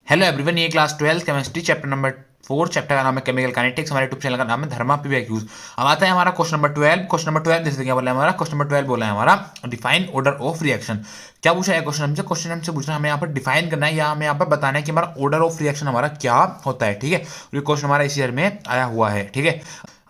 Hello everyone, ये class 12 chemistry chapter number 4 chapter का नाम है केमिकल काइनेटिक्स। हमारे यूट्यूब चैनल का नाम है धर्मा पीवीक्यूज। अब आता है हमारा क्वेश्चन नंबर 12। क्वेश्चन नंबर 12 जैसे क्या बोला है हमारा क्वेश्चन नंबर 12 बोला है हमारा डिफाइन ऑर्डर ऑफ रिएक्शन। क्या पूछा है क्वेश्चन हमसे पूछना है, हमें यहाँ पर डिफाइन करना है या हमें यहाँ पर बताना है कि हमारा ऑर्डर ऑफ रिएक्शन हमारा क्या होता है। ठीक है, ये क्वेश्चन हमारा इस ईयर में आया हुआ है। ठीक है,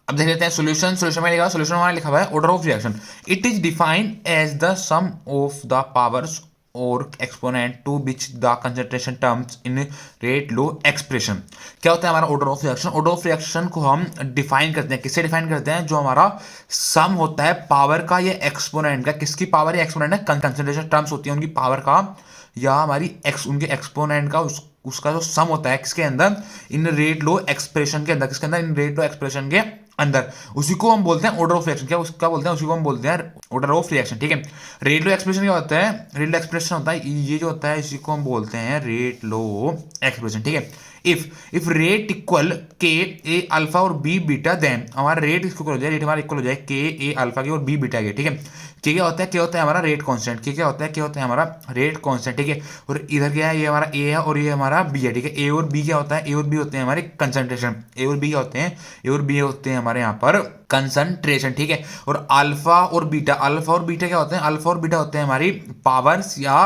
अब देख लेते हैं सोल्यूशन में लिखा सोल्यूशन हमारा लिखा हुआ है order of reaction. It is defined as the sum of the powers और exponent to which the concentration terms in rate law expression. क्या होता है हमारा order of reaction? Order of reaction को हम डिफाइन करते हैं, किससे डिफाइन करते हैं? जो हमारा सम होता है पावर का या एक्सपोनेंट का, किसकी पावर या एक्सपोनेंट है, कंसंट्रेशन टर्म्स होती है उनकी पावर का या हमारी उनके एक्सपोनेंट का, उसका जो सम होता है किसके अंदर, इन रेट लो एक्सप्रेशन के अंदर। किसके अंदर? इन रेट लो एक्सप्रेशन के अंदर। उसी को हम बोलते हैं ऑर्डर ऑफ रिएक्शन। क्या उसका बोलते हैं? उसी को हम बोलते हैं ऑर्डर ऑफ रिएक्शन। ठीक है, रेट लो एक्सप्रेशन क्या होता है? रेट लो एक्सप्रेशन होता है ये जो होता है, इसी को हम बोलते हैं रेट लो एक्सप्रेशन। ठीक है, इफ रेट इक्वल के ए अल्फा और बी बीटा, देन हमारा रेट इक्वल हो जाए, रेट हमारा इक्वल हो जाए के ए अल्फा की और बी बीटा के। ठीक है, के क्या होता है? क्या होता है हमारा रेट कांस्टेंट। के क्या होता है? क्या होता है हमारा रेट कांस्टेंट। ठीक है, और इधर क्या है? ये हमारा ए है और ये हमारा बी है। ठीक है, ए और बी क्या होता है? ए और बी होते हैं हमारे कंसंट्रेशन। ए और बी क्या होते हैं? ए और बी होते हैं हमारे यहाँ पर कंसंट्रेशन। ठीक है, और अल्फा और बीटा, अल्फा और बीटा क्या होते हैं? अल्फा और बीटा होते हैं हमारी पावर्स या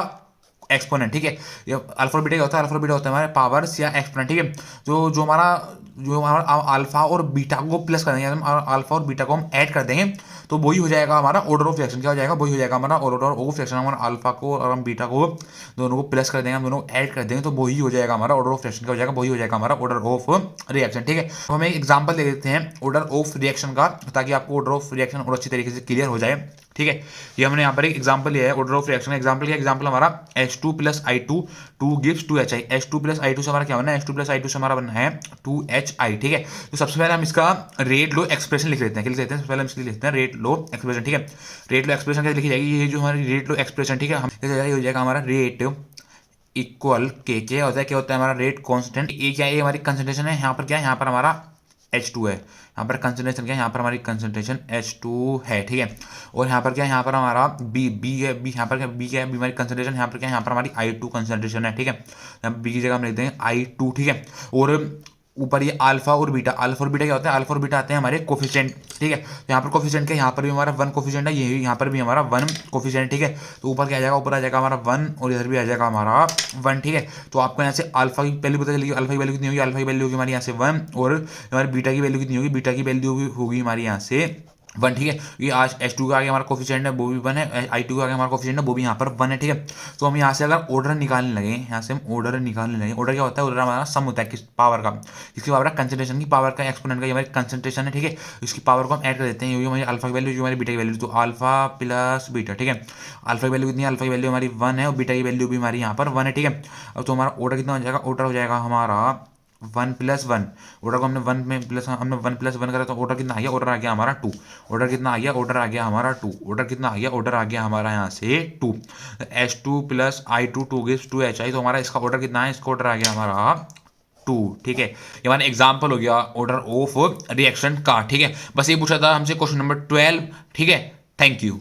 एक्सपोनेंट। ठीक है, ये अल्फा और बीटा क्या होता है? अल्फा और बीटा होता है हमारे पावर्स या एक्सपोनेंट। ठीक है, जो हमारा अल्फा और बीटा को प्लस कर देंगे, हम अल्फा और बीटा को हम ऐड कर देंगे तो वही हो जाएगा हमारा ऑर्डर ऑफ रिएक्शन। क्या हो जाएगा? वही हो जाएगा हमारा ऑर्डर ऑफ रिएक्शन। हमारा अल्फा को और हम बीटा को दोनों को प्लस कर देंगे, हम दोनों ऐड कर देंगे तो वही हो जाएगा हमारा ऑर्डर ऑफ रिएक्शन। क्या हो जाएगा? वही हो जाएगा हमारा ऑर्डर ऑफ रिएक्शन। ठीक है, तो हम एक एग्जांपल ले लेते हैं ऑर्डर ऑफ रिएक्शन का, ताकि आपको ऑर्डर ऑफ रिएक्शन और अच्छी तरीके से क्लियर हो जाए। ठीक है, ये हमने यहाँ पर एक एग्जांपल लिया है ऑर्डर ऑफ रिएक्शन का। एग्जांपल क्या? एग्जांपल हमारा H2 plus I2 2 gives 2HI। H2 plus I2 से हमारा क्या बनना है? H2 प्लस I2 से हमारा बनना है 2HI। ठीक है, तो सबसे पहले हम इसका रेट लो एक्सप्रेशन लिख लेते हैं। क्या लिख लेते हैं? सबसे पहले हम इसके लिख लेते हैं रेट लो एक्सप्रेशन। ठीक है, रेट लो एक्सप्रेशन कैसे लिखी जाएगी? ये जो हमारी रेट लो एक्सप्रेशन, ठीक है, हम ये हो जाएगा हमारा रेट इक्वल के। क्या होता है? क्या होता है हमारा रेट कांस्टेंट। ए क्या है? ये हमारी कंसंट्रेशन है। यहाँ पर क्या है? यहाँ पर हमारा H2 है। यहाँ पर कंसंट्रेशन क्या है? यहाँ पर हमारी कंसंट्रेशन H2 है। ठीक है, और यहाँ पर क्या है? यहाँ पर हमारा बी है। बी यहाँ पर क्या? बी क्या है? बी हमारी कंसंट्रेशन। यहाँ पर क्या है? यहाँ पर हमारी I2 कंसंट्रेशन है। ठीक है, यहाँ बी की जगह हम लिख देंगे I2। ठीक है, और ऊपर ये अल्फा और बीटा। अल्फा और बीटा क्या होता है? अल्फा और बीटा आते हैं हमारे कोफिशिएंट। ठीक है, तो यहाँ पर कोफिशिएंट क्या? यहाँ पर भी हमारा 1 कोफिशिएंट है, ये यहाँ पर भी हमारा 1 कोफिशिएंट। ठीक है, तो ऊपर क्या आ जाएगा? ऊपर आ जाएगा हमारा 1 और इधर भी आ जाएगा हमारा 1। ठीक है, तो आपको यहाँ से अल्फा की वैल्यू पता चलेगी। अल्फा की वैल्यू कितनी होगी? अल्फा की वैल्यू होगी हमारी यहाँ से 1, और हमारी बीटा की वैल्यू कितनी होगी? बीटा की वैल्यू होगी हमारी यहाँ से 1। ठीक है, ये आज H2 का आगे हमारा कोफिशिएंट है वो भी 1 है, I2 का आगे हमारा कोफिशिएंट है वो भी यहाँ पर 1 है। ठीक है, तो हम यहाँ से अगर ऑर्डर निकालने लगे, यहाँ से हम ऑर्डर निकालने लगे। ऑर्डर क्या होता है? ऑर्डर हमारा सम होता है किस पावर का? इसकी पावर है कंसंट्रेशन की पावर का, एक्सपोनेंट का, ये हमारी कंसंट्रेशन है। ठीक है, इसकी पावर को हम ऐड कर देते हैं, ये हमारी अल्फा की वैल्यू, जो हमारी बीटा की वैल्यू, तो अल्फा प्लस बीटा। ठीक है, अल्फा की वैल्यू कितनी है? अल्फा की वैल्यू हमारी 1 है और बीटा की वैल्यू भी हमारी यहाँ पर 1 है। ठीक है, अब तो हमारा ऑर्डर कितना हो जाएगा? ऑर्डर हो जाएगा हमारा 1 प्लस 1। ऑर्डर को हमने 1 प्लस 1 करा तो ऑर्डर कितना आ गया? ऑर्डर आ गया हमारा 2। ऑर्डर कितना आ गया? ऑर्डर आ गया हमारा 2। ऑर्डर कितना आ गया? ऑर्डर आ गया हमारा यहाँ से 2। H2 plus I2 2 gives 2HI, तो हमारा इसका ऑर्डर कितना है? इसका ऑर्डर आ गया हमारा 2। ठीक है, ये हमारा एग्जाम्पल हो गया ऑर्डर ऑफ रिएक्शन का। ठीक है, बस ये पूछा था हमसे क्वेश्चन नंबर 12। ठीक है, थैंक यू।